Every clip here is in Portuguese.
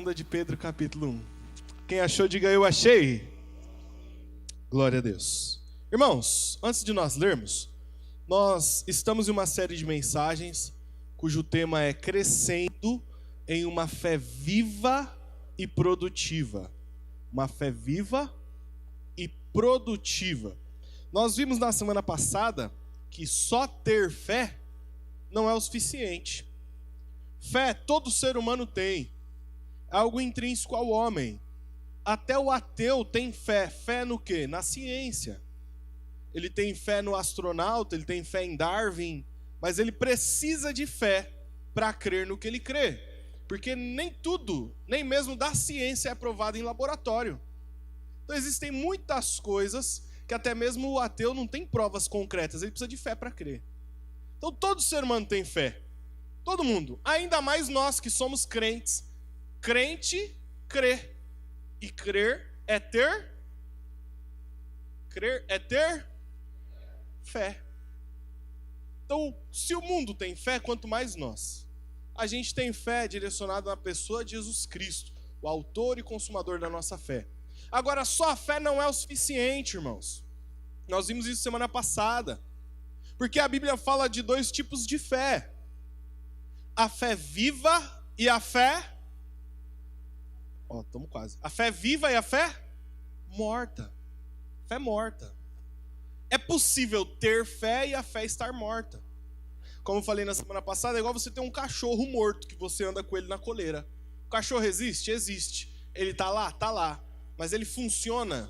2 de Pedro, capítulo 1. Quem achou, diga eu achei. Glória a Deus. Irmãos, antes de nós lermos, nós estamos em uma série de mensagens cujo tema é Crescendo em uma fé viva e produtiva. Uma fé viva e produtiva. Nós vimos na semana passada que só ter fé não é o suficiente. Fé todo ser humano tem. É algo intrínseco ao homem. Até o ateu tem fé. Fé no quê? Na ciência. Ele tem fé no astronauta, ele tem fé em Darwin, mas ele precisa de fé para crer no que ele crê. Porque nem tudo, nem mesmo da ciência é provado em laboratório. Então existem muitas coisas que até mesmo o ateu não tem provas concretas, ele precisa de fé para crer. Então todo ser humano tem fé. Todo mundo. Ainda mais nós que somos crentes. Crente, crê. E crer é ter? Crer é ter fé. Então, se o mundo tem fé, quanto mais nós. A gente tem fé direcionada na pessoa de Jesus Cristo, o autor e consumador da nossa fé. Agora, só a fé não é o suficiente, irmãos. Nós vimos isso semana passada. Porque a Bíblia fala de dois tipos de fé. A fé viva e a fé... estamos quase. A fé viva e a fé morta. Fé morta. É possível ter fé e a fé estar morta. Como eu falei na semana passada, é igual você ter um cachorro morto que você anda com ele na coleira. O cachorro existe? Existe. Ele está lá? Está lá. Mas ele funciona?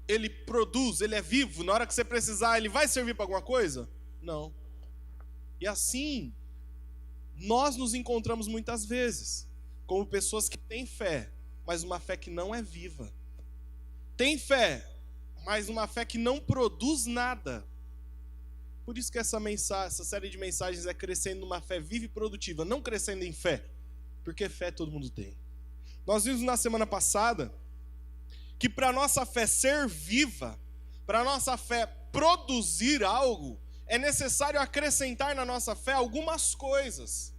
Ele produz? Ele é vivo? Na hora que você precisar, ele vai servir para alguma coisa? Não. E assim, nós nos encontramos muitas vezes como pessoas que têm fé, mas uma fé que não é viva. Tem fé, mas uma fé que não produz nada. Por isso que essa série de mensagens é crescendo numa fé viva e produtiva, não crescendo em fé, porque fé todo mundo tem. Nós vimos na semana passada que para a nossa fé ser viva, para a nossa fé produzir algo, é necessário acrescentar na nossa fé algumas coisas.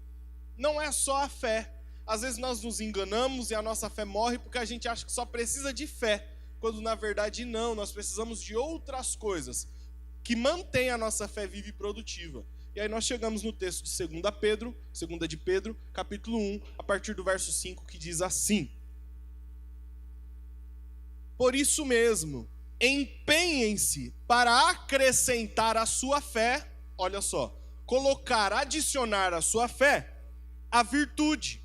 Não é só a fé. Às vezes nós nos enganamos e a nossa fé morre porque a gente acha que só precisa de fé, quando na verdade não, nós precisamos de outras coisas que mantêm a nossa fé viva e produtiva. E aí nós chegamos no texto de 2 de Pedro, capítulo 1, a partir do verso 5, que diz assim: Por isso mesmo, empenhem-se para acrescentar à sua fé, olha só, adicionar à sua fé a virtude,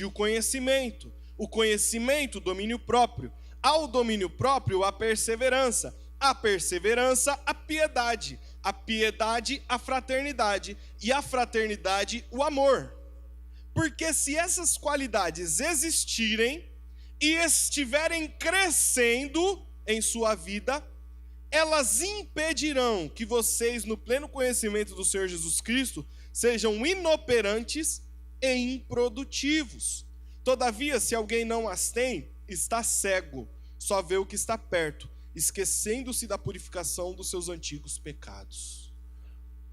o conhecimento, o domínio próprio, ao domínio próprio a perseverança, a piedade, a fraternidade e a fraternidade o amor. Porque se essas qualidades existirem e estiverem crescendo em sua vida, elas impedirão que vocês, no pleno conhecimento do Senhor Jesus Cristo, sejam inoperantes e improdutivos. Todavia, se alguém não as tem, está cego, só vê o que está perto, esquecendo-se da purificação dos seus antigos pecados.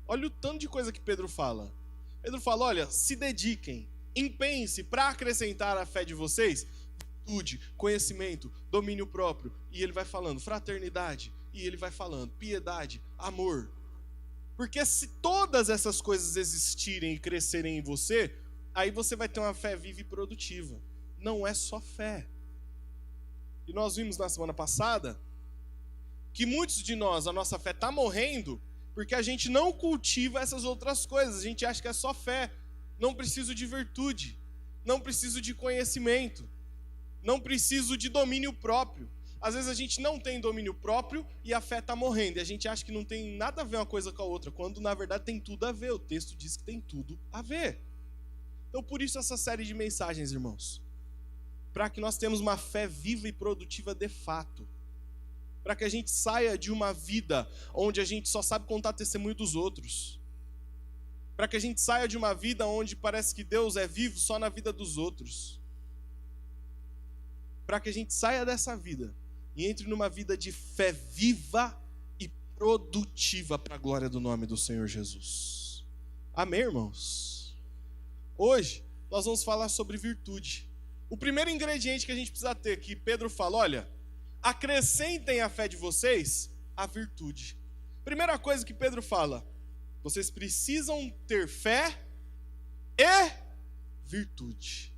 Olha o tanto de coisa que Pedro fala. Pedro fala, olha, se dediquem, empenhem-se para acrescentar à fé de vocês virtude, conhecimento, domínio próprio. E ele vai falando fraternidade, e ele vai falando piedade, amor. Porque se todas essas coisas existirem e crescerem em você, aí você vai ter uma fé viva e produtiva. Não é só fé. E nós vimos na semana passada que muitos de nós, a nossa fé está morrendo porque a gente não cultiva essas outras coisas. A gente acha que é só fé. Não preciso de virtude, não preciso de conhecimento, não preciso de domínio próprio. Às vezes a gente não tem domínio próprio e a fé está morrendo. E a gente acha que não tem nada a ver uma coisa com a outra, quando na verdade tem tudo a ver. O texto diz que tem tudo a ver. Então por isso essa série de mensagens, irmãos. Para que nós tenhamos uma fé viva e produtiva de fato. Para que a gente saia de uma vida onde a gente só sabe contar testemunho dos outros. Para que a gente saia de uma vida onde parece que Deus é vivo só na vida dos outros. Para que a gente saia dessa vida e entre numa vida de fé viva e produtiva para a glória do nome do Senhor Jesus. Amém, irmãos? Hoje nós vamos falar sobre virtude. O primeiro ingrediente que a gente precisa ter, que Pedro fala, olha, acrescentem à fé de vocês a virtude. Primeira coisa que Pedro fala, vocês precisam ter fé e virtude.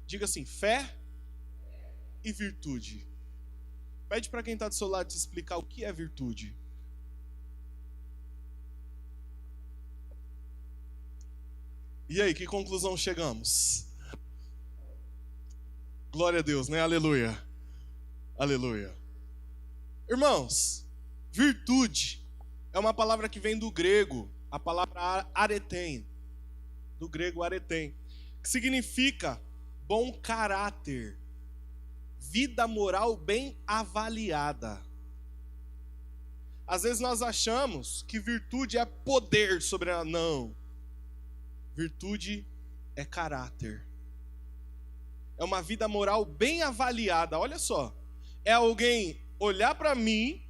Diga assim, fé e virtude. Pede para quem está do seu lado te explicar o que é virtude. E aí, que conclusão chegamos? Glória a Deus, né? Aleluia. Aleluia. Irmãos, virtude é uma palavra que vem do grego, a palavra aretem, do grego aretem, que significa bom caráter, vida moral bem avaliada. Às vezes nós achamos que virtude é poder sobre a... Não. Virtude é caráter. É uma vida moral bem avaliada. Olha só. É alguém olhar para mim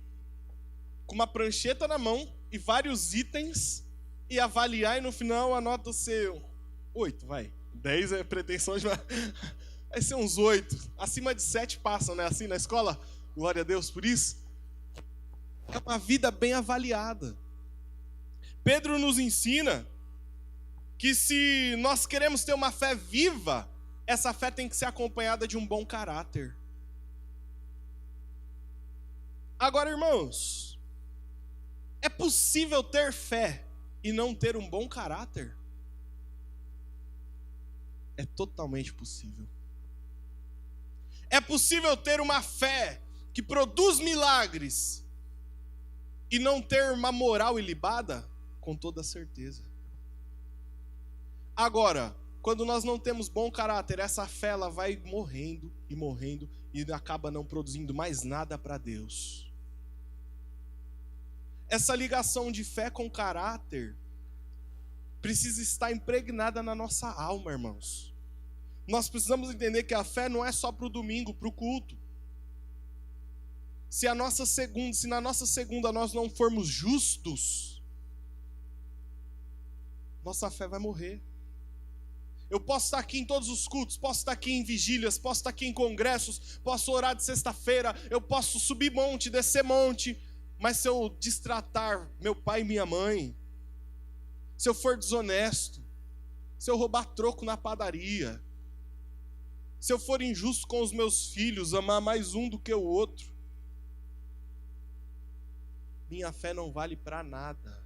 com uma prancheta na mão e vários itens e avaliar e no final a nota ser 8, vai. 10 é pretensão de... Vai ser uns 8. Acima de 7 passam, né? Assim na escola. Glória a Deus por isso. É uma vida bem avaliada. Pedro nos ensina que se nós queremos ter uma fé viva, essa fé tem que ser acompanhada de um bom caráter. Agora, irmãos, é possível ter fé e não ter um bom caráter? É totalmente possível. É possível ter uma fé que produz milagres e não ter uma moral ilibada? Com toda certeza. Agora, quando nós não temos bom caráter, essa fé ela vai morrendo e acaba não produzindo mais nada para Deus. Essa ligação de fé com caráter precisa estar impregnada na nossa alma, irmãos. Nós precisamos entender que a fé não é só para o domingo, para o culto. Se na nossa segunda nós não formos justos, nossa fé vai morrer. Eu posso estar aqui em todos os cultos, posso estar aqui em vigílias, posso estar aqui em congressos, posso orar de sexta-feira, eu posso subir monte, descer monte, mas se eu destratar meu pai e minha mãe, se eu for desonesto, se eu roubar troco na padaria, se eu for injusto com os meus filhos, amar mais um do que o outro, minha fé não vale para nada.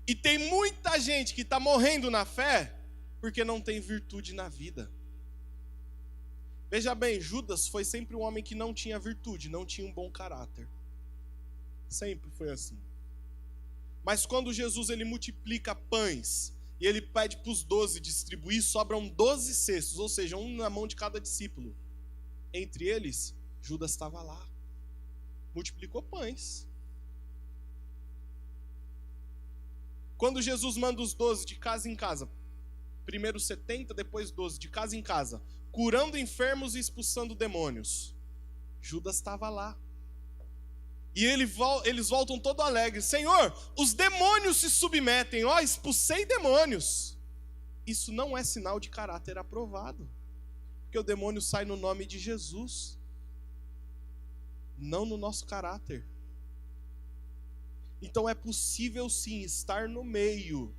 E tem muita gente que está morrendo na fé porque não tem virtude na vida. Veja bem, Judas foi sempre um homem que não tinha virtude, não tinha um bom caráter. Sempre foi assim. Mas quando Jesus ele multiplica pães e ele pede para os 12 distribuir, sobram 12 cestos, ou seja, um na mão de cada discípulo. Entre eles, Judas estava lá. Multiplicou pães. Quando Jesus manda os 12 de casa em casa, primeiro 70, depois 12, de casa em casa, curando enfermos e expulsando demônios, Judas estava lá. E eles voltam todo alegres. Senhor, os demônios se submetem. Ó, expulsei demônios. Isso não é sinal de caráter aprovado. Porque o demônio sai no nome de Jesus, não no nosso caráter. Então é possível sim estar no meio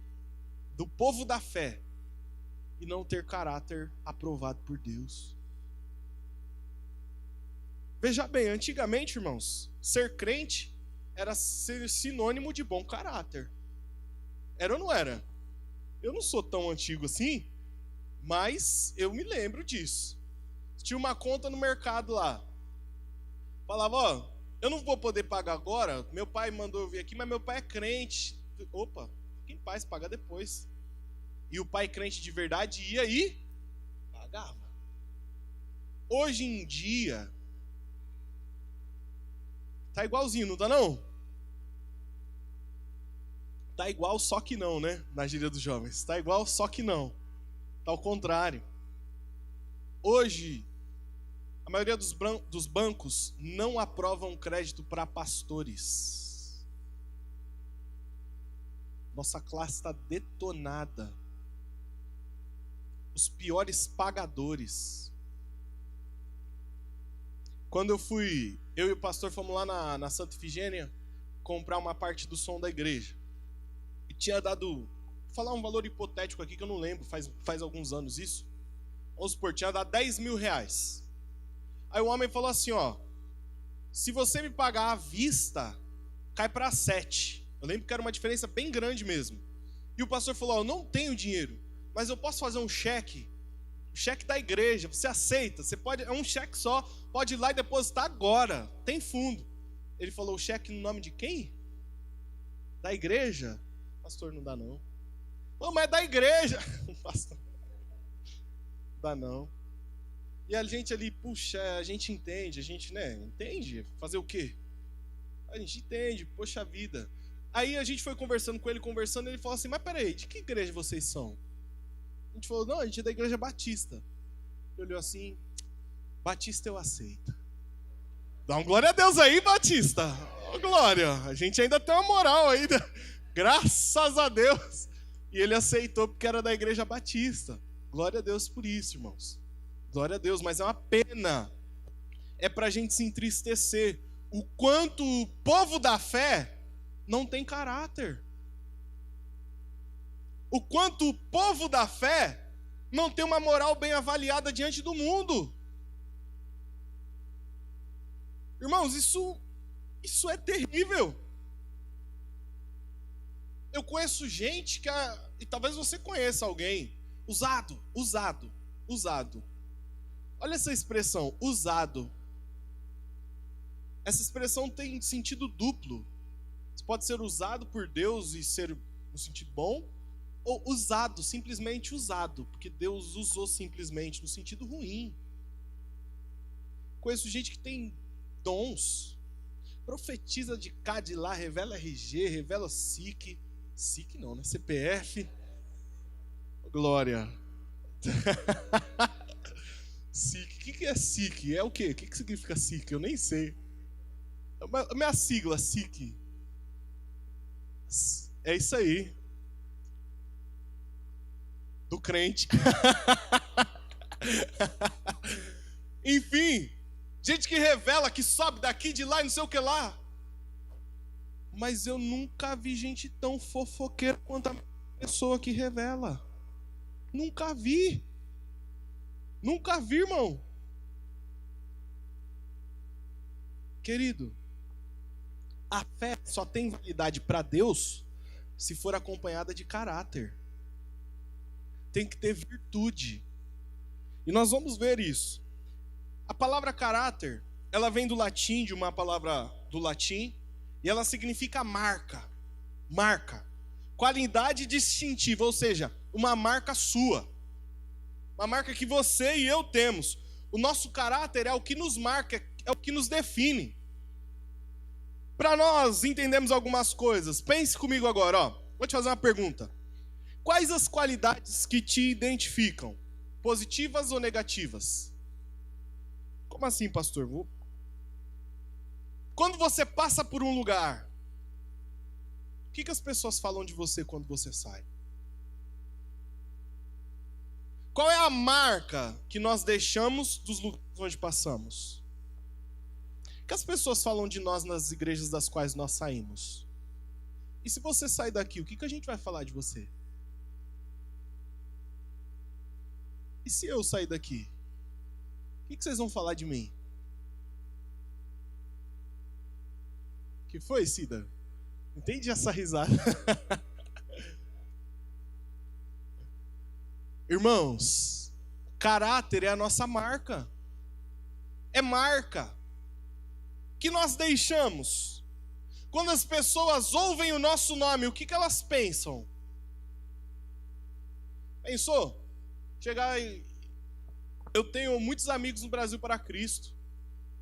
do povo da fé e não ter caráter aprovado por Deus. Veja bem, antigamente, irmãos, ser crente era ser sinônimo de bom caráter. Era ou não era? Eu não sou tão antigo assim, mas eu me lembro disso. Tinha uma conta no mercado lá. Falava, ó, eu não vou poder pagar agora, meu pai mandou eu vir aqui, mas meu pai é crente. Opa, fica em paz, paga depois. E o pai crente de verdade ia e pagava. Hoje em dia, tá igualzinho, não tá não? Tá igual, só que não, né? Na gíria dos jovens. Tá igual, só que não. Tá ao contrário. Hoje, a maioria dos bancos não aprovam crédito para pastores. Nossa classe está detonada. os piores pagadores. Quando eu e o pastor fomos lá na Santa Ifigênia comprar uma parte do som da igreja. E tinha dado, vou falar um valor hipotético aqui que eu não lembro, faz alguns anos isso. Vamos supor, tinha dado 10 mil reais. Aí o homem falou assim, ó, se você me pagar à vista, cai para 7. Eu lembro que era uma diferença bem grande mesmo. E o pastor falou, ó, eu não tenho dinheiro, mas eu posso fazer um cheque da igreja, você aceita? Você pode, é um cheque só, pode ir lá e depositar agora, tem fundo. Ele falou, o cheque no nome de quem? Da igreja? Pastor, não dá não. Pô, mas é da igreja. Pastor, não dá não. E a gente ali, puxa, a gente entende, entende, fazer o quê? A gente entende, poxa vida. Aí a gente foi conversando com ele, ele falou assim, mas peraí, de que igreja vocês são? A gente falou, não, a gente é da igreja Batista. Ele olhou assim, Batista eu aceito. Dá um glória a Deus aí, Batista. Oh, glória, a gente ainda tem uma moral ainda. Graças a Deus. E ele aceitou porque era da igreja Batista. Glória a Deus por isso, irmãos. Glória a Deus, mas é uma pena. É pra gente se entristecer. O quanto o povo da fé não tem caráter. O quanto o povo da fé não tem uma moral bem avaliada diante do mundo. Irmãos, isso é terrível. Eu conheço gente que, e talvez você conheça alguém, usado. Olha essa expressão, usado. Essa expressão tem sentido duplo. Você pode ser usado por Deus e ser no sentido bom, ou usado, simplesmente usado, porque Deus usou simplesmente no sentido ruim. Conheço gente que tem dons, profetiza de cá, de lá, revela RG, revela SIC não, né? CPF. Glória. SIC, o que é SIC? É o quê? O que significa SIC? Eu nem sei. A minha sigla, SIC. É isso aí. Do crente. Enfim, gente que revela, que sobe daqui, de lá e não sei o que lá. Mas eu nunca vi gente tão fofoqueira quanto a pessoa que revela. Nunca vi. Nunca vi, irmão. Querido, a fé só tem validade para Deus se for acompanhada de caráter. Tem que ter virtude. E nós vamos ver isso. A palavra caráter, ela vem do latim, de uma palavra do latim, e ela significa marca. Marca. Qualidade distintiva, ou seja, uma marca sua. Uma marca que você e eu temos. O nosso caráter é o que nos marca, é o que nos define. Para nós entendermos algumas coisas, pense comigo agora, ó. Vou te fazer uma pergunta. Quais as qualidades que te identificam? Positivas ou negativas? Como assim, pastor? Quando você passa por um lugar, o que as pessoas falam de você quando você sai? Qual é a marca que nós deixamos dos lugares onde passamos? O que as pessoas falam de nós nas igrejas das quais nós saímos? E se você sair daqui, o que a gente vai falar de você? E se eu sair daqui? O que vocês vão falar de mim? Que foi, Cida? Entende essa risada? Irmãos, caráter é a nossa marca. É marca que nós deixamos. Quando as pessoas ouvem o nosso nome, o que elas pensam? Pensou? Chegar e... Eu tenho muitos amigos no Brasil para Cristo.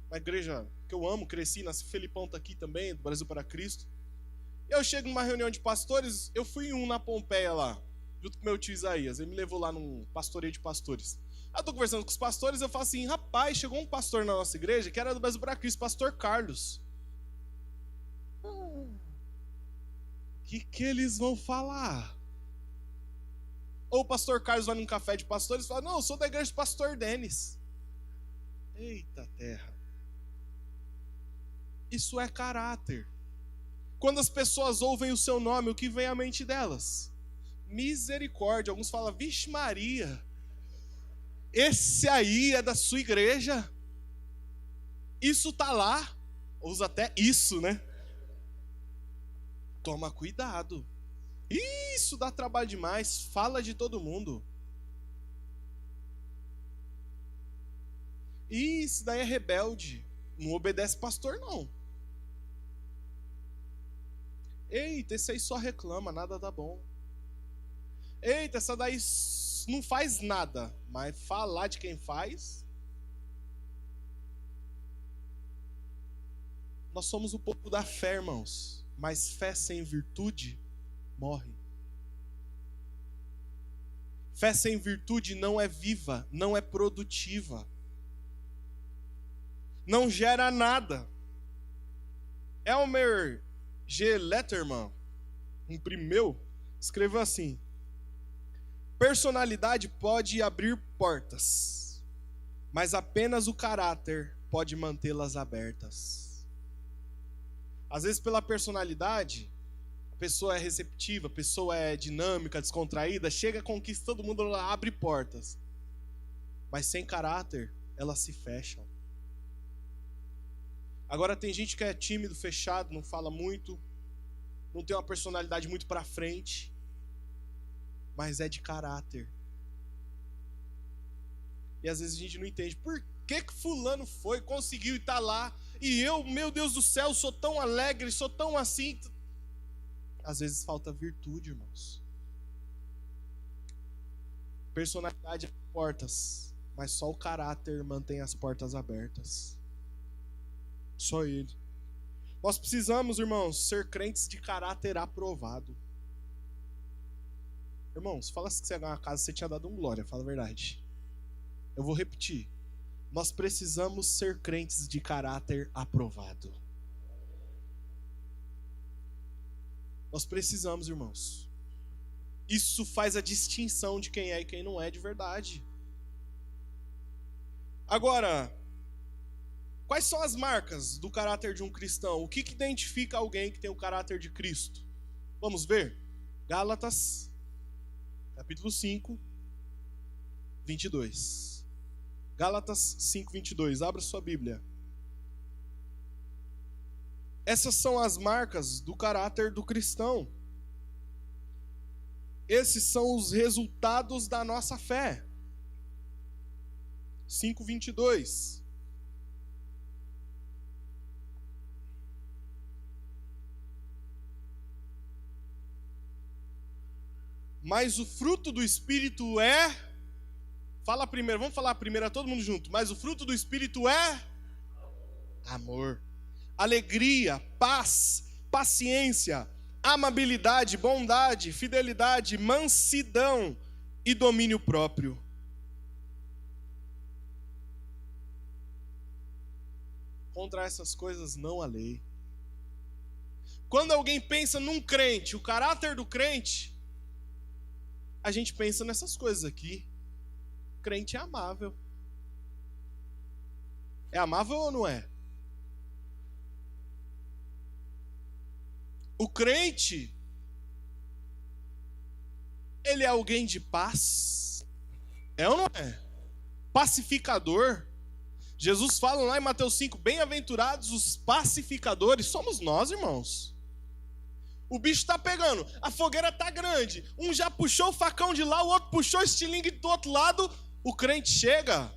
Uma igreja que eu amo, cresci, nasci. Felipão está aqui também, do Brasil para Cristo. Eu chego numa reunião de pastores, eu fui em um na Pompeia lá, junto com meu tio Isaías. Ele me levou lá num pastoreio de pastores. Eu estou conversando com os pastores, eu falo assim, rapaz, chegou um pastor na nossa igreja que era do Brasil para Cristo, pastor Carlos. O que eles vão falar? Ou o pastor Carlos vai num café de pastores e fala, não, eu sou da igreja do pastor Denis. Eita terra. Isso é caráter. Quando as pessoas ouvem o seu nome, o que vem à mente delas? Misericórdia. Alguns falam, vixe Maria, esse aí é da sua igreja? Isso tá lá. Usa até isso, né? Toma cuidado. Isso dá trabalho demais. Fala de todo mundo. Isso daí é rebelde. Não obedece pastor, não. Eita, esse aí só reclama, nada dá bom. Eita, essa daí não faz nada. Mas falar de quem faz... Nós somos o povo da fé, irmãos. Mas fé sem virtude morre. Fé sem virtude não é viva, não é produtiva. Não gera nada. Elmer G. Letterman imprimiu, escreveu assim: personalidade pode abrir portas, mas apenas o caráter pode mantê-las abertas. Às vezes, pela personalidade, a pessoa é receptiva, a pessoa é dinâmica, descontraída, chega, conquista todo mundo, ela abre portas. Mas sem caráter, elas se fecham. Agora tem gente que é tímido, fechado, não fala muito, não tem uma personalidade muito pra frente, mas é de caráter. E às vezes a gente não entende por que fulano foi, conseguiu e tá lá, e eu, meu Deus do céu, sou tão alegre, sou tão assim. Às vezes falta virtude, irmãos. Personalidade abre portas, mas só o caráter mantém as portas abertas. Só ele. Nós precisamos, irmãos, ser crentes de caráter aprovado. Irmãos, fala se você ganhar uma casa, você tinha dado um glória, fala a verdade. Eu vou repetir. Nós precisamos ser crentes de caráter aprovado. Nós precisamos, irmãos. Isso faz a distinção de quem é e quem não é de verdade. Agora, quais são as marcas do caráter de um cristão? O que identifica alguém que tem o caráter de Cristo? Vamos ver? Gálatas, capítulo 5, 22. Gálatas 5, 22. Abra sua Bíblia. Essas são as marcas do caráter do cristão. Esses são os resultados da nossa fé. 5, 22. Mas o fruto do Espírito é... Fala primeiro, vamos falar primeiro, todo mundo junto. Mas o fruto do Espírito é... amor, alegria, paz, paciência, amabilidade, bondade, fidelidade, mansidão e domínio próprio. Contra essas coisas não há lei. Quando alguém pensa num crente, o caráter do crente, a gente pensa nessas coisas aqui. O crente é amável. É amável ou não é? O crente, ele é alguém de paz. É ou não é? Pacificador. Jesus fala lá em Mateus 5, bem-aventurados os pacificadores. Somos nós, irmãos. O bicho está pegando, a fogueira está grande. Um já puxou o facão de lá, o outro puxou o estilingue do outro lado. O crente chega.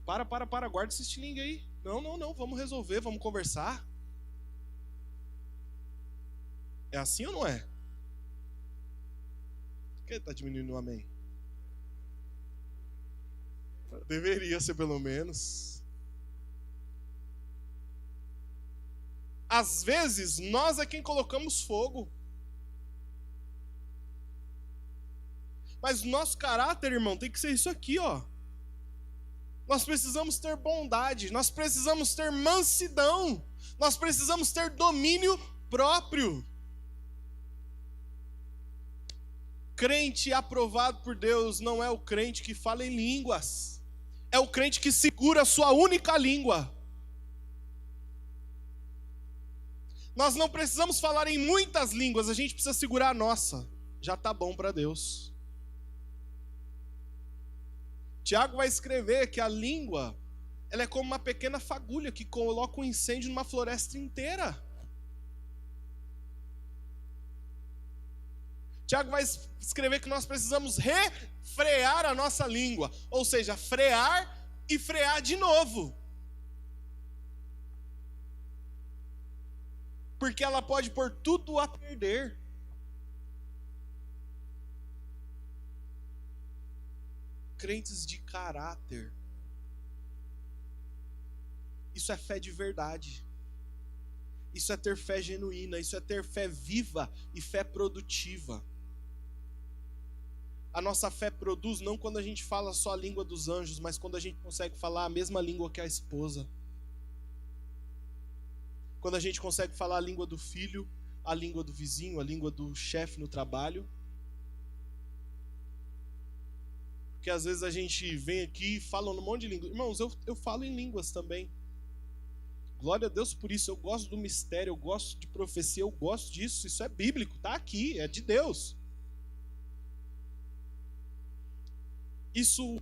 Para, guarda esse estilingue aí. Não, vamos resolver, vamos conversar. É assim ou não é? Por que está diminuindo o amém? Deveria ser pelo menos. Às vezes, nós é quem colocamos fogo. Mas o nosso caráter, irmão, tem que ser isso aqui, ó. Nós precisamos ter bondade, nós precisamos ter mansidão, nós precisamos ter domínio próprio. crente aprovado por Deus não é o crente que fala em línguas. É o crente que segura a sua única língua. Nós não precisamos falar em muitas línguas, a gente precisa segurar a nossa. Já está bom para Deus. Tiago vai escrever que a língua, ela é como uma pequena fagulha que coloca um incêndio numa floresta inteira. Tiago vai escrever que nós precisamos refrear a nossa língua, ou seja, frear e frear de novo. Porque ela pode pôr tudo a perder. Crentes de caráter. Isso é fé de verdade. Isso é ter fé genuína. Isso é ter fé viva e fé produtiva. A nossa fé produz não quando a gente fala só a língua dos anjos, mas quando a gente consegue falar a mesma língua que a esposa. Quando a gente consegue falar a língua do filho, a língua do vizinho, a língua do chefe no trabalho. Porque às vezes a gente vem aqui e fala um monte de língua. Irmãos, eu falo em línguas também. Glória a Deus por isso. Eu gosto do mistério, eu gosto de profecia, eu gosto disso. Isso é bíblico, está aqui, é de Deus. Isso,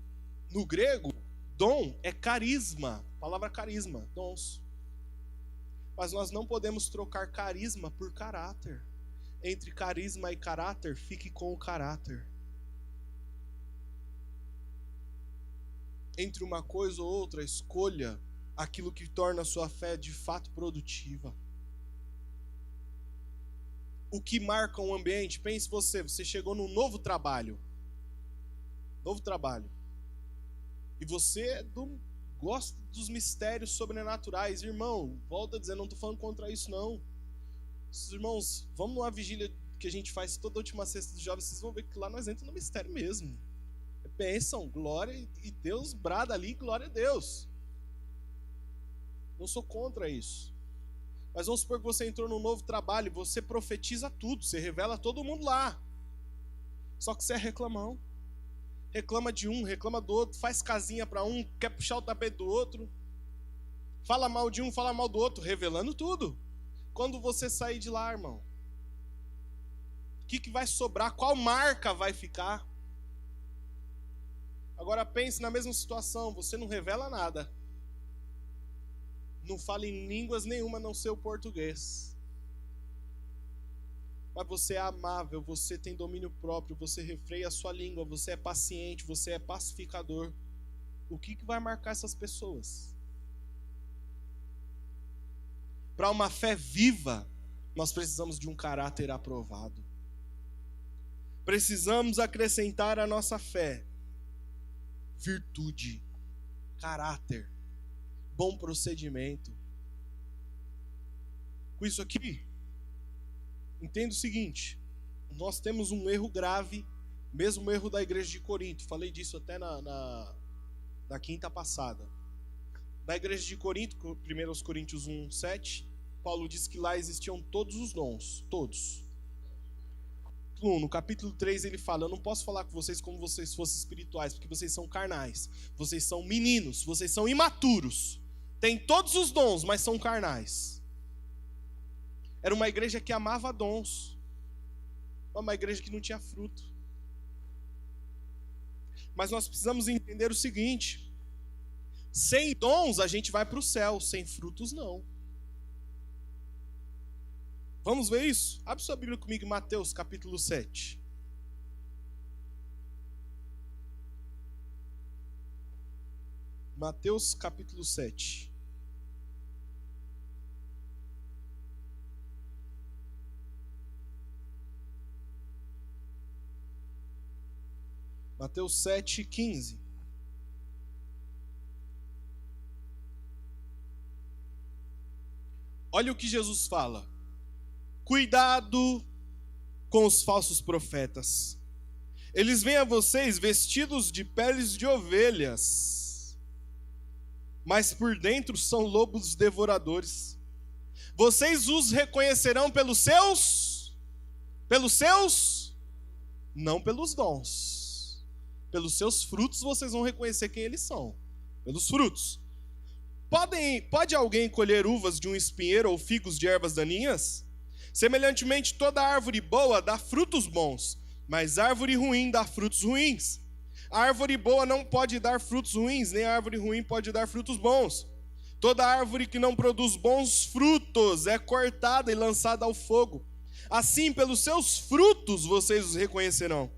no grego, dom é carisma. A palavra carisma, dons. Mas nós não podemos trocar carisma por caráter. Entre carisma e caráter, fique com o caráter. Entre uma coisa ou outra, escolha aquilo que torna a sua fé de fato produtiva. O que marca um ambiente? Pense você chegou num novo trabalho. E você gosta dos mistérios sobrenaturais. Irmão, volta a dizer, não estou falando contra isso não. Irmãos, vamos numa vigília que a gente faz toda a última sexta dos jovens, vocês vão ver que lá nós entramos no mistério mesmo. É bênção, glória, e Deus brada ali, glória a Deus. Não sou contra isso. Mas vamos supor que você entrou num novo trabalho e você profetiza tudo, você revela todo mundo lá. Só que você é reclamão. Reclama de um, reclama do outro, faz casinha para um, quer puxar o tapete do outro. Fala mal de um, fala mal do outro, revelando tudo. Quando você sair de lá, irmão, o que vai sobrar? Qual marca vai ficar? Agora pense na mesma situação, você não revela nada. Não fala em línguas nenhuma, a não ser o português. Mas você é amável, você tem domínio próprio, você refreia a sua língua, você é paciente, você é pacificador. O que vai marcar essas pessoas? Para uma fé viva, nós precisamos de um caráter aprovado. Precisamos acrescentar à nossa fé virtude, caráter, bom procedimento. Com isso aqui, entenda o seguinte: nós temos um erro grave, mesmo erro da igreja de Corinto. Falei disso até na quinta passada. Da igreja de Corinto, 1 Coríntios 1:7, Paulo diz que lá existiam todos os dons, todos. No capítulo 3 ele fala: eu não posso falar com vocês como vocês fossem espirituais, porque vocês são carnais, vocês são meninos, vocês são imaturos, têm todos os dons, mas são carnais. Era uma igreja que amava dons, uma igreja que não tinha fruto. Mas nós precisamos entender o seguinte: sem dons a gente vai para o céu, sem frutos não. Vamos ver isso? Abre sua Bíblia comigo em Mateus capítulo 7. Mateus capítulo 7. Mateus 7:15. Olha o que Jesus fala: cuidado com os falsos profetas. Eles vêm a vocês vestidos de peles de ovelhas, mas por dentro são lobos devoradores. Vocês os reconhecerão pelos seus não pelos dons. Pelos seus frutos vocês vão reconhecer quem eles são. Pelos frutos. Pode alguém colher uvas de um espinheiro ou figos de ervas daninhas? Semelhantemente, toda árvore boa dá frutos bons, mas árvore ruim dá frutos ruins. A árvore boa não pode dar frutos ruins, nem a árvore ruim pode dar frutos bons. Toda árvore que não produz bons frutos é cortada e lançada ao fogo. Assim, pelos seus frutos vocês os reconhecerão.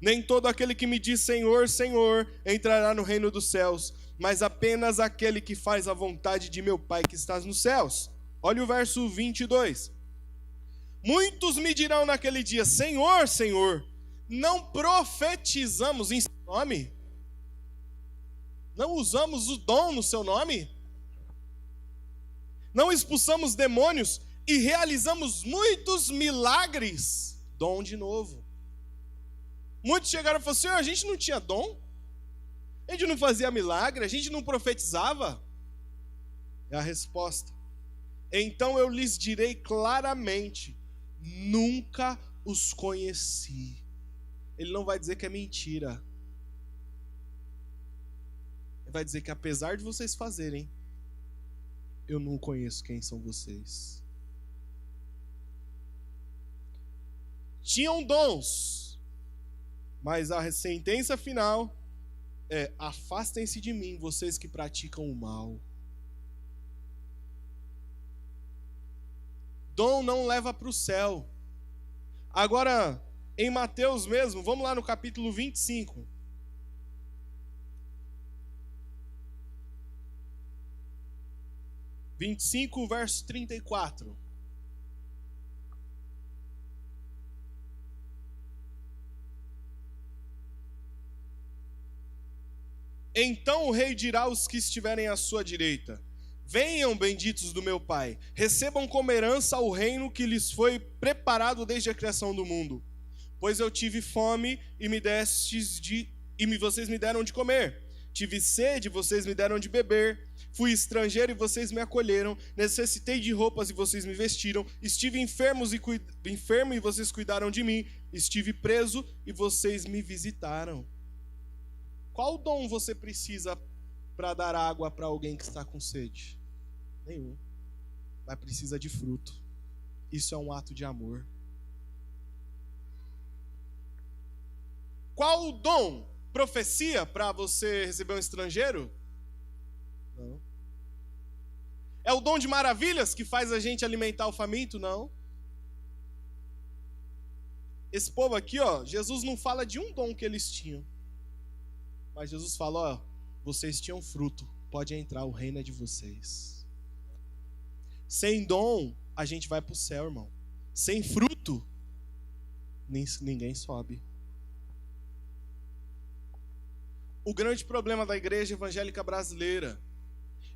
Nem todo aquele que me diz Senhor, Senhor, entrará no reino dos céus, mas apenas aquele que faz a vontade de meu Pai que está nos céus. Olha o verso 22. Muitos me dirão naquele dia, Senhor, Senhor, não profetizamos em seu nome? Não usamos o dom no seu nome? Não expulsamos demônios e realizamos muitos milagres? Dom de novo. Muitos chegaram e falaram, Senhor, a gente não tinha dom? A gente não fazia milagre? A gente não profetizava? É a resposta. Então eu lhes direi claramente, nunca os conheci. Ele não vai dizer que é mentira. Ele vai dizer que apesar de vocês fazerem, eu não conheço quem são vocês. Tinham dons, mas a sentença final é: afastem-se de mim, vocês que praticam o mal. Dom não leva para o céu. Agora, em Mateus mesmo, vamos lá no capítulo 25. Verso 34. Então o rei dirá aos que estiverem à sua direita: venham, benditos do meu Pai, recebam como herança o reino que lhes foi preparado desde a criação do mundo. Pois eu tive fome e vocês me deram de comer. Tive sede e vocês me deram de beber. Fui estrangeiro e vocês me acolheram. Necessitei de roupas e vocês me vestiram. Estive enfermo e vocês cuidaram de mim. Estive preso e vocês me visitaram. Qual dom você precisa para dar água para alguém que está com sede? Nenhum. Mas precisa de fruto. Isso é um ato de amor. Qual o dom? Profecia para você receber um estrangeiro? Não. É o dom de maravilhas que faz a gente alimentar o faminto? Não. Esse povo aqui, ó, Jesus não fala de um dom que eles tinham. Mas Jesus fala, ó, vocês tinham fruto, pode entrar, o reino é de vocês. Sem dom, a gente vai para o céu, irmão. Sem fruto, ninguém sobe. O grande problema da igreja evangélica brasileira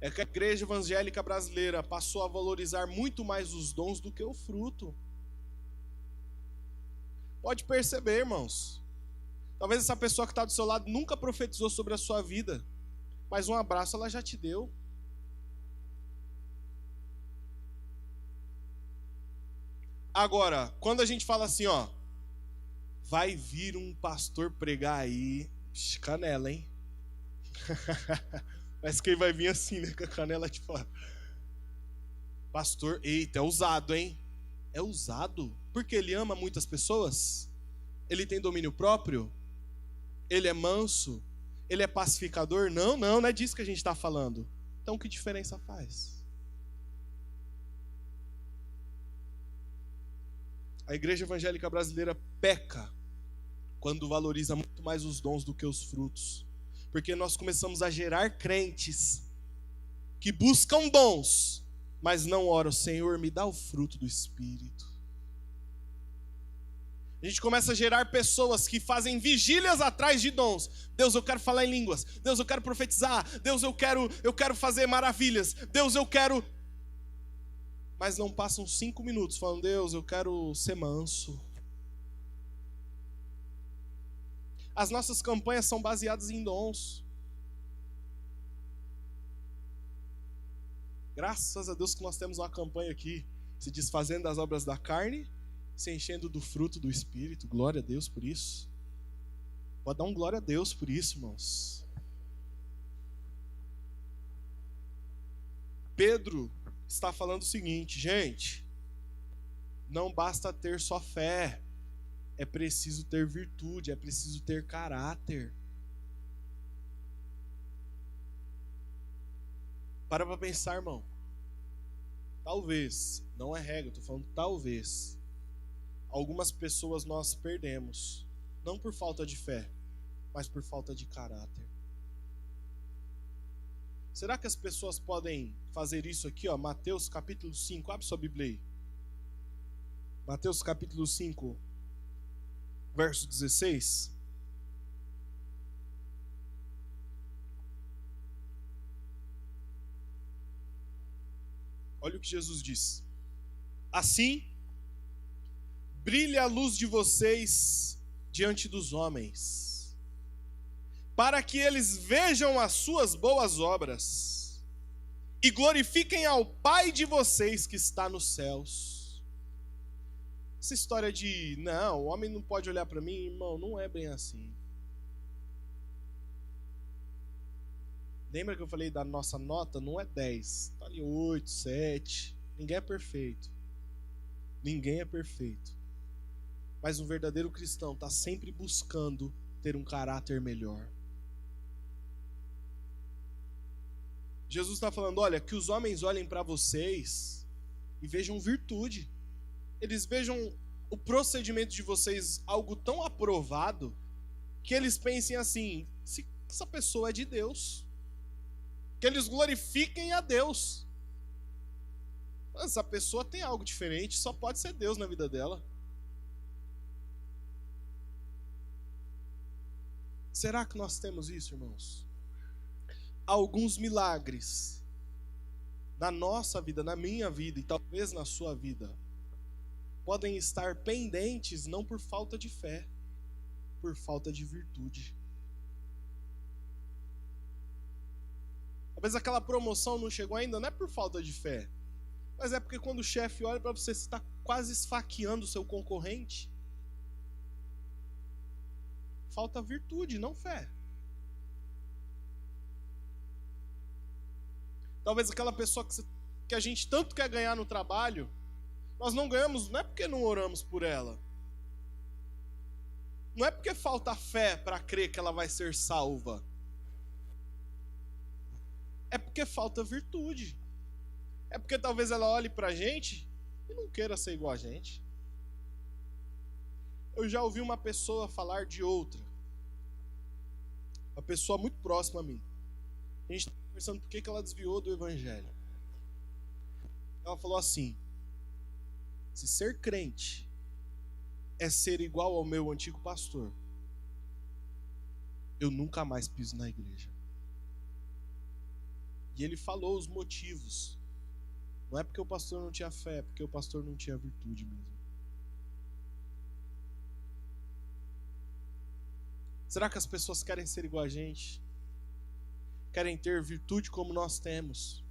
é que a igreja evangélica brasileira passou a valorizar muito mais os dons do que o fruto. Pode perceber, irmãos. Talvez essa pessoa que está do seu lado nunca profetizou sobre a sua vida, mas um abraço ela já te deu. Agora, quando a gente fala assim, ó, vai vir um pastor pregar aí, canela, hein? Mas quem vai vir assim, né? Com a canela de fora. Pastor, eita, é ousado, hein? É ousado? Porque ele ama muitas pessoas? Ele tem domínio próprio? Ele é manso? Ele é pacificador? Não é disso que a gente está falando. Então, que diferença faz? A igreja evangélica brasileira peca quando valoriza muito mais os dons do que os frutos. Porque nós começamos a gerar crentes que buscam dons, mas não oram, Senhor, me dá o fruto do Espírito. A gente começa a gerar pessoas que fazem vigílias atrás de dons. Deus, eu quero falar em línguas. Deus, eu quero profetizar. Deus, eu quero fazer maravilhas. Deus, eu quero... Mas não passam 5 minutos falando, Deus, eu quero ser manso. As nossas campanhas são baseadas em dons. Graças a Deus que nós temos uma campanha aqui, se desfazendo das obras da carne, se enchendo do fruto do Espírito. Glória a Deus por isso. Pode dar um glória a Deus por isso, irmãos. Pedro está falando o seguinte, gente, não basta ter só fé, é preciso ter virtude, é preciso ter caráter. Para pensar, irmão. Talvez, não é regra, estou falando talvez, algumas pessoas nós perdemos, não por falta de fé, mas por falta de caráter. Será que as pessoas podem fazer isso aqui, ó? Mateus capítulo 5, abre sua Bíblia aí. Mateus capítulo 5, verso 16. Olha o que Jesus diz. Assim, brilhe a luz de vocês diante dos homens, para que eles vejam as suas boas obras e glorifiquem ao Pai de vocês que está nos céus. Essa história de, não, o homem não pode olhar para mim, irmão, não é bem assim. Lembra que eu falei da nossa nota? Não é 10, está ali 8, 7. Ninguém é perfeito. Ninguém é perfeito. Mas um verdadeiro cristão está sempre buscando ter um caráter melhor. Jesus está falando, olha, que os homens olhem para vocês e vejam virtude. Eles vejam o procedimento de vocês algo tão aprovado que eles pensem assim, se essa pessoa é de Deus. Que eles glorifiquem a Deus. Mas essa pessoa tem algo diferente, só pode ser Deus na vida dela. Será que nós temos isso, irmãos? Alguns milagres na nossa vida, na minha vida e talvez na sua vida, podem estar pendentes não por falta de fé, por falta de virtude. Talvez aquela promoção não chegou ainda, não é por falta de fé, mas é porque quando o chefe olha para você, você está quase esfaqueando o seu concorrente. Falta virtude, não fé. Talvez aquela pessoa que a gente tanto quer ganhar no trabalho, nós não ganhamos, não é porque não oramos por ela. Não é porque falta fé para crer que ela vai ser salva. É porque falta virtude. É porque talvez ela olhe pra gente e não queira ser igual a gente. Eu já ouvi uma pessoa falar de outra. Uma pessoa muito próxima a mim. A gente estava conversando por que ela desviou do evangelho. Ela falou assim: se ser crente é ser igual ao meu antigo pastor, eu nunca mais piso na igreja. E ele falou os motivos. Não é porque o pastor não tinha fé, é porque o pastor não tinha virtude mesmo. Será que as pessoas querem ser igual a gente? Querem ter virtude como nós temos?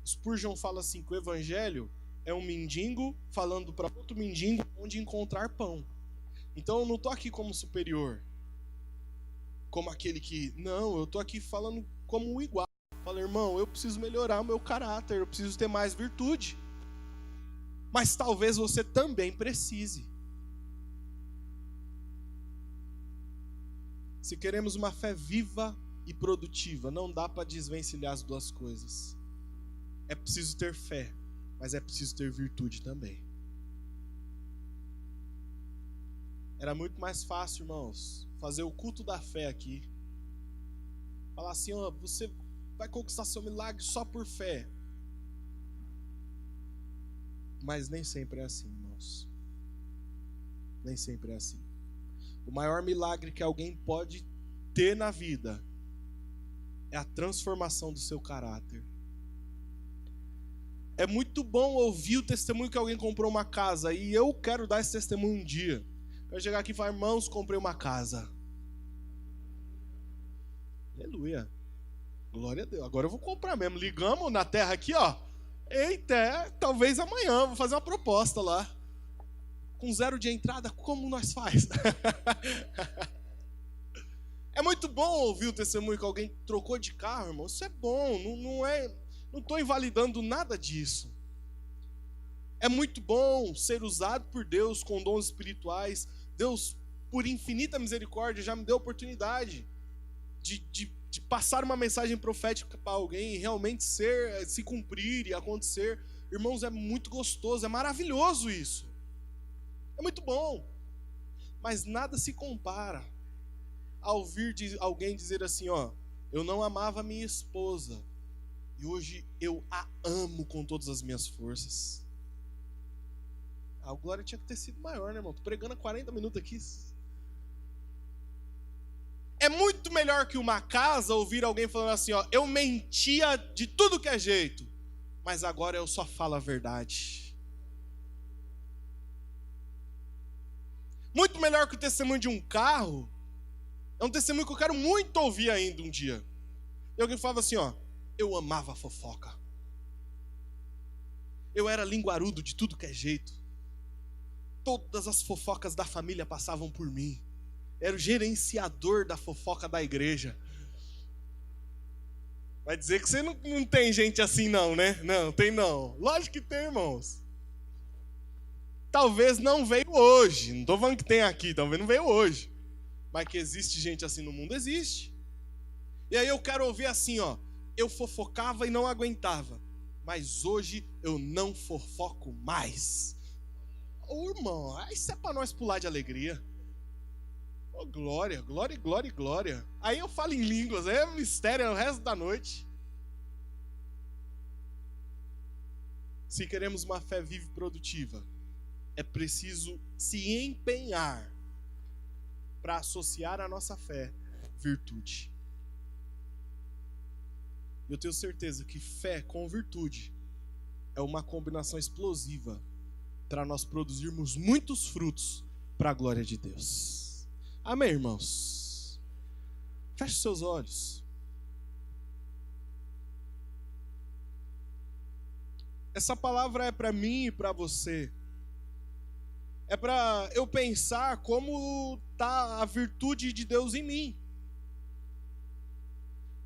Spurgeon fala assim, que o evangelho é um mendigo falando para outro mendigo onde encontrar pão. Então eu não estou aqui como superior, como aquele que... Não, eu estou aqui falando como um igual. Fala, irmão, eu preciso melhorar o meu caráter, eu preciso ter mais virtude. Mas talvez você também precise. Se queremos uma fé viva e produtiva, não dá para desvencilhar as duas coisas. É preciso ter fé, mas é preciso ter virtude também. Era muito mais fácil, irmãos, fazer o culto da fé aqui. Falar assim, ó, você vai conquistar seu milagre só por fé. Mas nem sempre é assim, irmãos. Nem sempre é assim. O maior milagre que alguém pode ter na vida é a transformação do seu caráter. É muito bom ouvir o testemunho que alguém comprou uma casa, e eu quero dar esse testemunho um dia. Quero chegar aqui e falar, irmãos, comprei uma casa. Aleluia. Glória a Deus. Agora eu vou comprar mesmo. Ligamos na terra aqui, ó. Eita, talvez amanhã, vou fazer uma proposta lá. Com 0 de entrada, como nós faz? É muito bom ouvir o testemunho que alguém trocou de carro, irmão. Isso é bom, não estou invalidando nada disso. É muito bom ser usado por Deus com dons espirituais. Deus, por infinita misericórdia, já me deu a oportunidade de passar uma mensagem profética para alguém e realmente se cumprir e acontecer. Irmãos, é muito gostoso, é maravilhoso isso. É muito bom. Mas nada se compara a ouvir alguém dizer assim, ó, eu não amava minha esposa e hoje eu a amo com todas as minhas forças. A glória tinha que ter sido maior, né, irmão? Tô pregando há 40 minutos aqui. É muito melhor que uma casa ouvir alguém falando assim, ó, eu mentia de tudo que é jeito, mas agora eu só falo a verdade. Muito melhor que o testemunho de um carro, é um testemunho que eu quero muito ouvir ainda um dia. E alguém falava assim, ó, eu amava a fofoca. Eu era linguarudo de tudo que é jeito. Todas as fofocas da família passavam por mim. Era o gerenciador da fofoca da igreja. Vai dizer que você não tem gente assim não, né? Não, tem não. Lógico que tem, irmãos. Talvez não veio hoje. Não estou falando que tem aqui, talvez não veio hoje. Mas que existe gente assim no mundo, existe. E aí eu quero ouvir assim, ó. Eu fofocava e não aguentava. Mas hoje eu não fofoco mais. Ô, irmão, isso é para nós pular de alegria. Oh, glória, glória, glória, glória. Aí eu falo em línguas, é mistério, é o resto da noite. Se queremos uma fé viva e produtiva, é preciso se empenhar para associar à nossa fé virtude. Eu tenho certeza que fé com virtude é uma combinação explosiva para nós produzirmos muitos frutos para a glória de Deus. Amém, irmãos? Feche seus olhos. Essa palavra é para mim e para você. É para eu pensar como está a virtude de Deus em mim.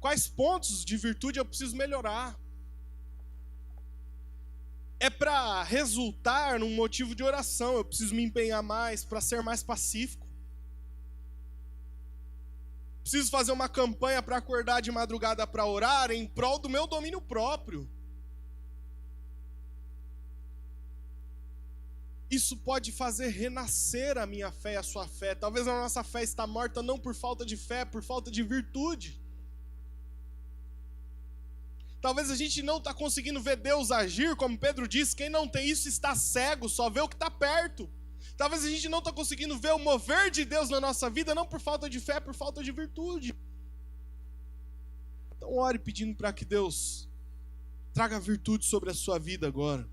Quais pontos de virtude eu preciso melhorar? É para resultar num motivo de oração. Eu preciso me empenhar mais para ser mais pacífico. Preciso fazer uma campanha para acordar de madrugada para orar em prol do meu domínio próprio. Isso pode fazer renascer a minha fé e a sua fé. Talvez a nossa fé está morta não por falta de fé, por falta de virtude. Talvez a gente não está conseguindo ver Deus agir, como Pedro disse, quem não tem isso está cego, só vê o que está perto. Talvez a gente não está conseguindo ver o mover de Deus na nossa vida, não por falta de fé, por falta de virtude. Então ore pedindo para que Deus traga virtude sobre a sua vida agora.